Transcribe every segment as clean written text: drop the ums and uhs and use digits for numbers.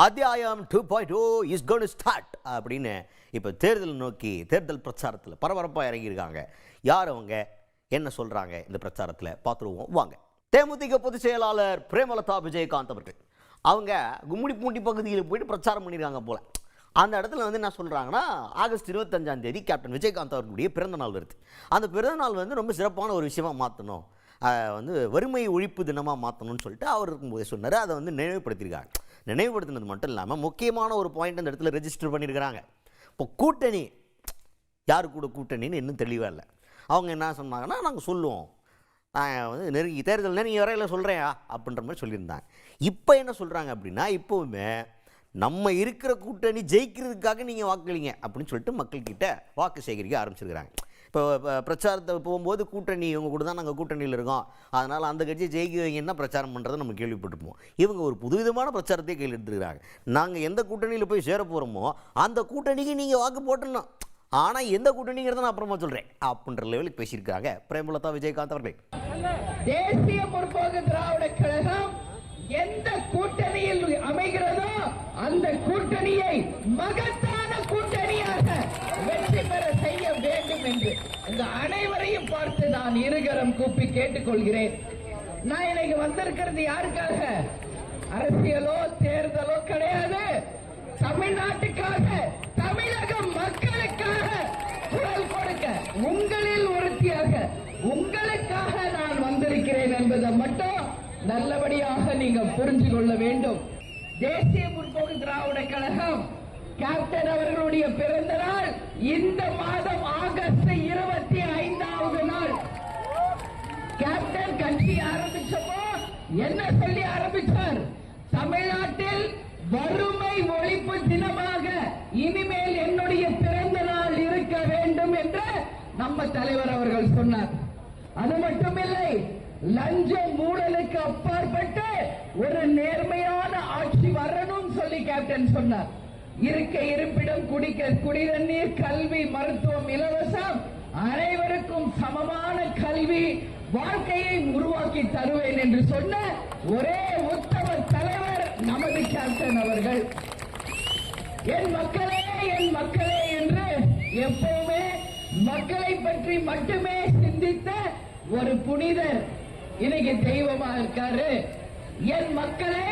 அத்தியாயம் 2.0 is going to start அப்படின்னு இப்போ தேர்தல் நோக்கி தேர்தல் பிரச்சாரத்தில் பரபரப்பாக இறங்கியிருக்காங்க. யார் அவங்க, என்ன சொல்கிறாங்க இந்த பிரச்சாரத்தில் பார்த்துருவோம் வாங்க. தேமுதிக பொதுச் செயலாளர் பிரேமலதா விஜயகாந்த் அவர்கள் அவங்க கும்மிடிப்பூண்டி பகுதியில் போயிட்டு பிரச்சாரம் பண்ணியிருக்காங்க போல். அந்த இடத்துல என்ன சொல்கிறாங்கன்னா, ஆகஸ்ட் 25ஆம் தேதி கேப்டன் விஜயகாந்த் அவர்களுடைய பிறந்தநாள் வருது. அந்த பிறந்தநாள் ரொம்ப சிறப்பான ஒரு விஷயமாக மாற்றணும், வறுமை ஒழிப்பு தினமாக மாற்றணும்னு சொல்லிட்டு அவர் இருக்கும்போது சொன்னார். அதை நினைவுபடுத்தியிருக்காங்க. நினைவுபடுத்தினது மட்டும் இல்லாமல் முக்கியமான ஒரு பாயிண்ட் அந்த இடத்துல ரெஜிஸ்டர் பண்ணியிருக்கிறாங்க. இப்போ கூட்டணி, யாரு கூட கூட்டணின்னு இன்னும் தெளிவாக இல்லை. அவங்க என்ன சொன்னாங்கன்னா, நாங்கள் சொல்லுவோம், நெருங்கி தேர்தல் நெருங்கி வரையில் சொல்கிறேன் அப்படின்ற மாதிரி சொல்லியிருந்தாங்க. இப்போ என்ன சொல்கிறாங்க அப்படின்னா, இப்போவுமே நம்ம இருக்கிற கூட்டணி ஜெயிக்கிறதுக்காக நீங்கள் வாக்களிங்க அப்படின்னு சொல்லிட்டு மக்கள்கிட்ட வாக்கு சேகரிக்க ஆரம்பிச்சிருக்கிறாங்க. இப்போ பிரச்சாரத்தை போகும்போது கூட்டணி இவங்க கூட தான் நாங்கள் கூட்டணியில் இருக்கோம், அதனால் அந்த கட்சியை ஜெயிக்குவீங்கன்னா பிரச்சாரம் பண்ணுறதை நம்ம கேள்விப்பட்டிருப்போம். இவங்க ஒரு புதுவிதமான பிரச்சாரத்தையே கையில் எடுத்துக்கிறாங்க. நாங்கள் எந்த கூட்டணியில் போய் சேர போகிறோமோ அந்த கூட்டணிக்கு நீங்கள் வாக்கு போட்டணும், ஆனால் எந்த கூட்டணிங்கிறத நான் அப்புறமா சொல்கிறேன் அப்படின்ற லெவலுக்கு பேசியிருக்காங்க பிரேமலதா விஜயகாந்த் அவர்கள். தேசிய முற்போக்கு திராவிட கழகம் எந்த கூட்டணியில் அமைகிறதோ அந்த கூட்டணியை மகத்தான கூட்டணியாக வெற்றி பெற செய்ய வேண்டும் என்று இந்த அனைவரையும் பார்த்து நான் இருகரம் கூப்பி கேட்டுக்கொள்கிறேன். நான் இன்னைக்கு வந்திருக்கிறது யாருக்காக? அரசியலோ தேர்தலோ கிடையாது. தமிழ்நாட்டுக்காக, தமிழக மக்களுக்காக குரல் கொடுக்க, உங்களில் ஒருத்தியாக உங்களுக்காக நான் வந்திருக்கிறேன் என்பதை மட்டும் நல்லபடியாக நீங்க புரிஞ்சு கொள்ள வேண்டும். தேசிய முற்போக்கு திராவிட கழகம் கேப்டன் அவர்களுடைய பிறந்த நாள் இந்த மாதம் ஆகஸ்ட் 25ஆவது நாள். கேப்டன் கட்சி ஆரம்பிச்சப்போ என்ன சொல்லி ஆரம்பிச்சார்? தமிழ்நாட்டில் வறுமை ஒழிப்பு தினமாக இனிமேல் என்னுடைய பிறந்த நாள் இருக்க வேண்டும் என்று நம்ம தலைவர் அவர்கள் சொன்னார். அது மட்டுமில்லை, லஞ்சம் ஊழலுக்கு அப்பாற்பட்டு ஒரு நேர்மையான ஆட்சி வரணும் சொல்லி கேப்டன் சொன்னார். இருக்க இருப்பிடம், குடிக்க குடிநீர், கல்வி, மருத்துவம் இலவசம், அனைவருக்கும் சமமான கல்வி வாழ்க்கையை உருவாக்கி தருவேன் என்று சொன்ன ஒரே உத்தம தலைவர் நமது கேப்டன் அவர்கள். என் மக்களே, என் மக்களே என்று எப்பவுமே மக்களை பற்றி மட்டுமே சிந்தித்த ஒரு புனிதர் இன்னைக்கு தெய்வமா இருக்காரு. என் மக்களை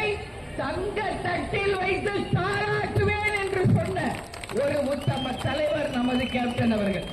தங்க தட்டில் வைத்து பாராட்டுவேன் என்று சொன்ன ஒரு உத்தம தலைவர் நமது கேப்டன் அவர்கள்.